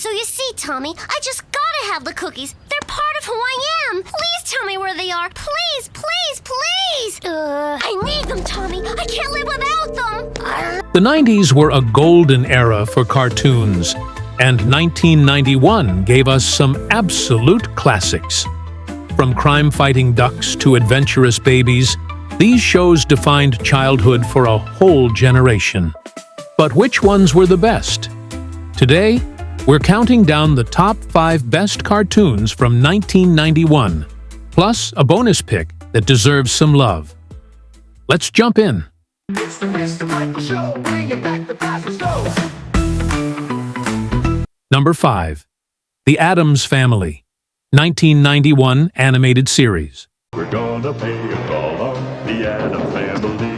So you see, Tommy, I just gotta have the cookies. They're part of who I am. Please tell me where they are. Please, please, please. I need them, Tommy. I can't live without them. The 90s were a golden era for cartoons, and 1991 gave us some absolute classics. From crime-fighting ducks to adventurous babies, these shows defined childhood for a whole generation. But which ones were the best? Today, we're counting down the top 5 best cartoons from 1991, plus a bonus pick that deserves some love. Let's jump in. It's the Mr. Michael Show, bringing back the past with snow. Number 5. The Addams Family, 1991 animated series. We're gonna pay a call on the Addams Family.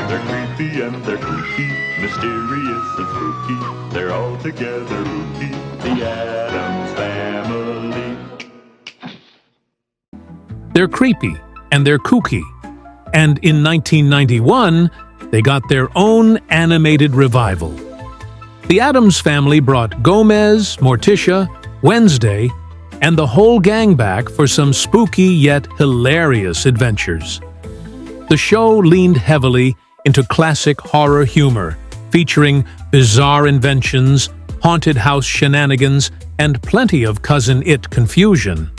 They're creepy and they're kooky, mysterious and spooky. They're all together rookie, the Addams Family. They're creepy and they're kooky. And in 1991, they got their own animated revival. The Addams Family brought Gomez, Morticia, Wednesday, and the whole gang back for some spooky yet hilarious adventures. The show leaned heavily into classic horror humor, featuring bizarre inventions, haunted house shenanigans, and plenty of Cousin It confusion.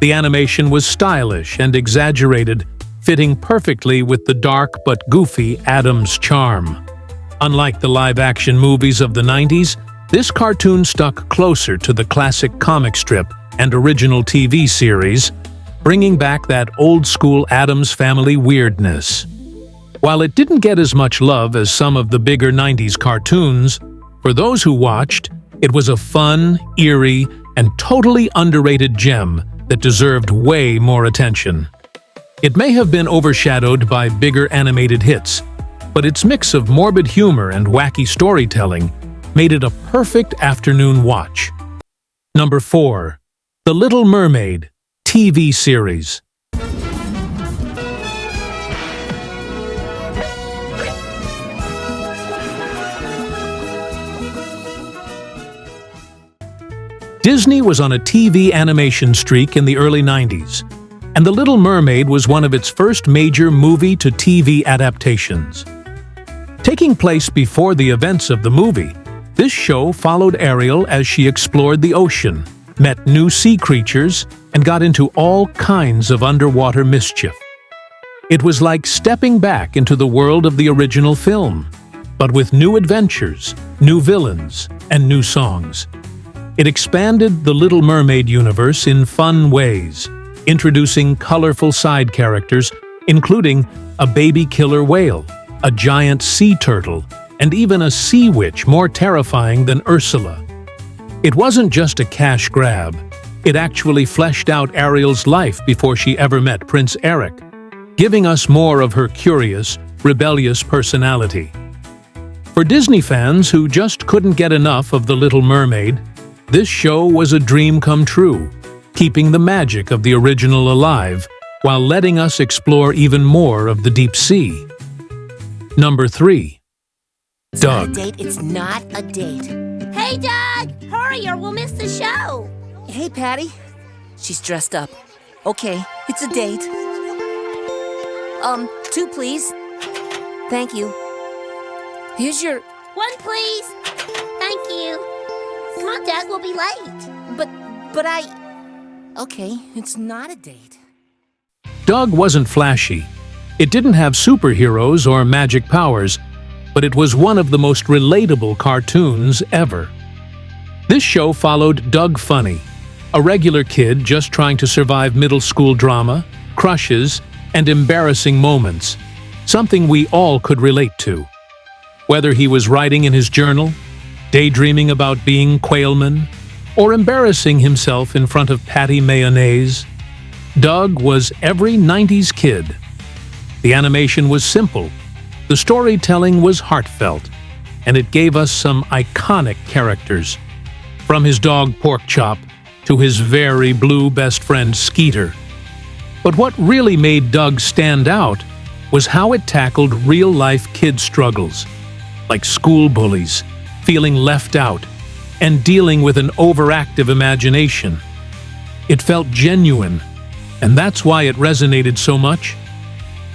The animation was stylish and exaggerated, fitting perfectly with the dark but goofy Addams charm. Unlike the live-action movies of the 90s, this cartoon stuck closer to the classic comic strip and original TV series, bringing back that old-school Addams Family weirdness. While it didn't get as much love as some of the bigger 90s cartoons, for those who watched, it was a fun, eerie, and totally underrated gem that deserved way more attention. It may have been overshadowed by bigger animated hits, but its mix of morbid humor and wacky storytelling made it a perfect afternoon watch. Number 4. The Little Mermaid TV series. Disney was on a TV animation streak in the early 90s, and The Little Mermaid was one of its first major movie-to-TV adaptations. Taking place before the events of the movie, this show followed Ariel as she explored the ocean, met new sea creatures, and got into all kinds of underwater mischief. It was like stepping back into the world of the original film, but with new adventures, new villains, and new songs. It expanded the Little Mermaid universe in fun ways, introducing colorful side characters, including a baby killer whale, a giant sea turtle, and even a sea witch more terrifying than Ursula. It wasn't just a cash grab. It actually fleshed out Ariel's life before she ever met Prince Eric, giving us more of her curious, rebellious personality. For Disney fans who just couldn't get enough of The Little Mermaid, this show was a dream come true, keeping the magic of the original alive while letting us explore even more of the deep sea. Number 3. Doug. It's not a date. Hey, Doug! Hurry or we'll miss the show. Hey, Patty. She's dressed up. Okay, it's a date. 2, please. Thank you. Here's your... 1, please. Thank you. Come on, Doug, we'll be late. But I... Okay, it's not a date. Doug wasn't flashy. It didn't have superheroes or magic powers, but it was one of the most relatable cartoons ever. This show followed Doug Funny, a regular kid just trying to survive middle school drama, crushes, and embarrassing moments, something we all could relate to. Whether he was writing in his journal, daydreaming about being Quailman, or embarrassing himself in front of Patty Mayonnaise, Doug was every 90s kid. The animation was simple, the storytelling was heartfelt, and it gave us some iconic characters, from his dog Porkchop to his very blue best friend Skeeter. But what really made Doug stand out was how it tackled real-life kid struggles, like school bullies, feeling left out, and dealing with an overactive imagination. It felt genuine, and that's why it resonated so much.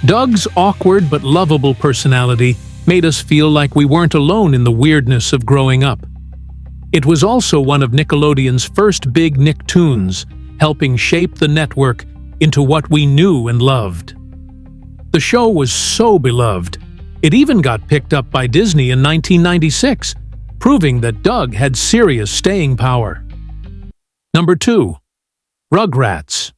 Doug's awkward but lovable personality made us feel like we weren't alone in the weirdness of growing up. It was also one of Nickelodeon's first big Nicktoons, helping shape the network into what we knew and loved. The show was so beloved, it even got picked up by Disney in 1996, proving that Doug had serious staying power. Number 2. Rugrats.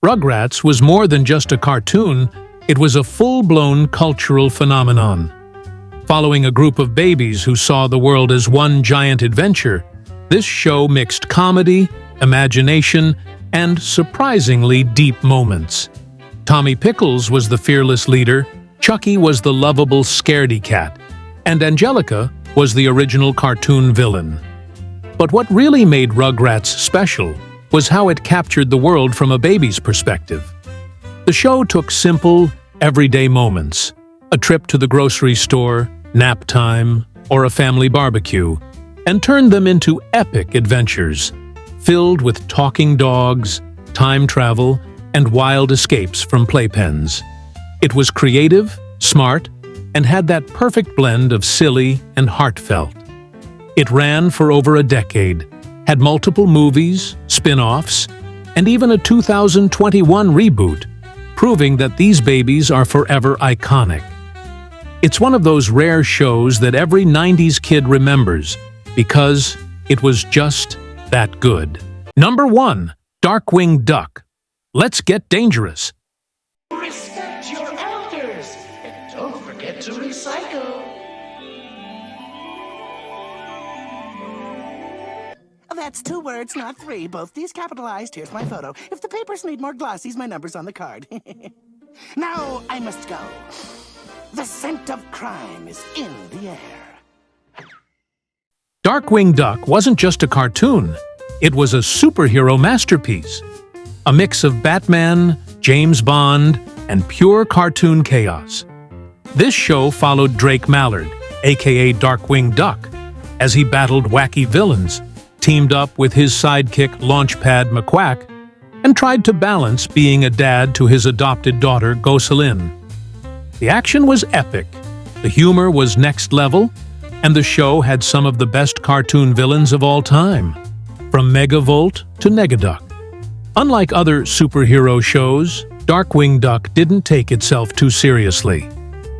Rugrats was more than just a cartoon, it was a full-blown cultural phenomenon. Following a group of babies who saw the world as one giant adventure, this show mixed comedy, imagination, and surprisingly deep moments. Tommy Pickles was the fearless leader, Chucky was the lovable scaredy cat, and Angelica was the original cartoon villain. But what really made Rugrats special was how it captured the world from a baby's perspective. The show took simple, everyday moments, a trip to the grocery store, nap time, or a family barbecue, and turned them into epic adventures, filled with talking dogs, time travel, and wild escapes from playpens. It was creative, smart, and had that perfect blend of silly and heartfelt. It ran for over a decade, had multiple movies, spin-offs, and even a 2021 reboot, proving that these babies are forever iconic. It's one of those rare shows that every 90s kid remembers because it was just that good. Number 1. Darkwing Duck. Let's get dangerous. Respect your elders and don't forget to recycle. That's 2 words, not 3. Both these capitalized. Here's my photo. If the papers need more glossies, my number's on the card. Now I must go. The scent of crime is in the air. Darkwing Duck wasn't just a cartoon, it was a superhero masterpiece. A mix of Batman, James Bond, and pure cartoon chaos. This show followed Drake Mallard, aka Darkwing Duck, as he battled wacky villains, teamed up with his sidekick Launchpad McQuack, and tried to balance being a dad to his adopted daughter Gosselin. The action was epic, the humor was next level, and the show had some of the best cartoon villains of all time, from Megavolt to Negaduck. Unlike other superhero shows, Darkwing Duck didn't take itself too seriously.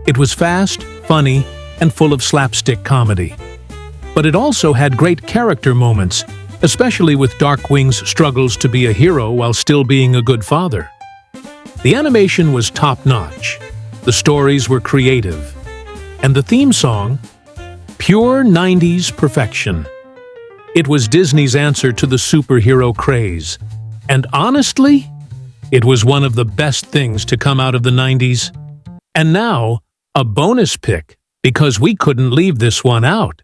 It was fast, funny, and full of slapstick comedy. But it also had great character moments, especially with Darkwing's struggles to be a hero while still being a good father. The animation was top-notch, the stories were creative, and the theme song, pure 90s perfection. It was Disney's answer to the superhero craze, and honestly, it was one of the best things to come out of the 90s. And now, a bonus pick, because we couldn't leave this one out.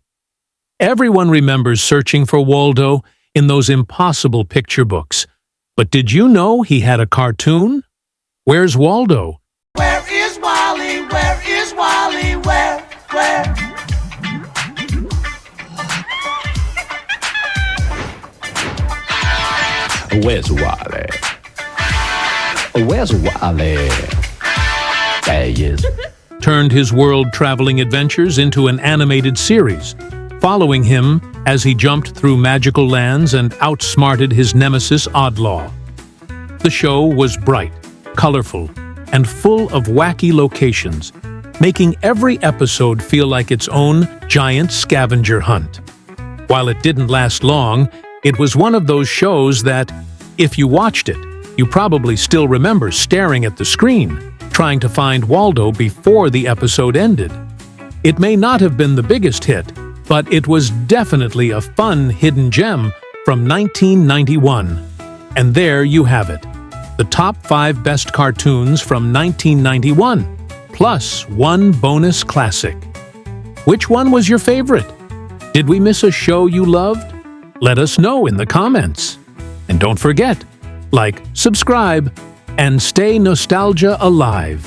Everyone remembers searching for Waldo in those impossible picture books. But did you know he had a cartoon? Where's Waldo? Where is Wally? Where is Wally? Where? Where's Wally? Where's Wally? There he is. Turned his world-traveling adventures into an animated series, following him as he jumped through magical lands and outsmarted his nemesis Oddlaw. The show was bright, colorful, and full of wacky locations, making every episode feel like its own giant scavenger hunt. While it didn't last long, it was one of those shows that, if you watched it, you probably still remember staring at the screen, trying to find Waldo before the episode ended. It may not have been the biggest hit, but it was definitely a fun hidden gem from 1991. And there you have it, the top 5 best cartoons from 1991, plus 1 bonus classic. Which one was your favorite? Did we miss a show you loved? Let us know in the comments. And don't forget, like, subscribe, and stay nostalgia alive.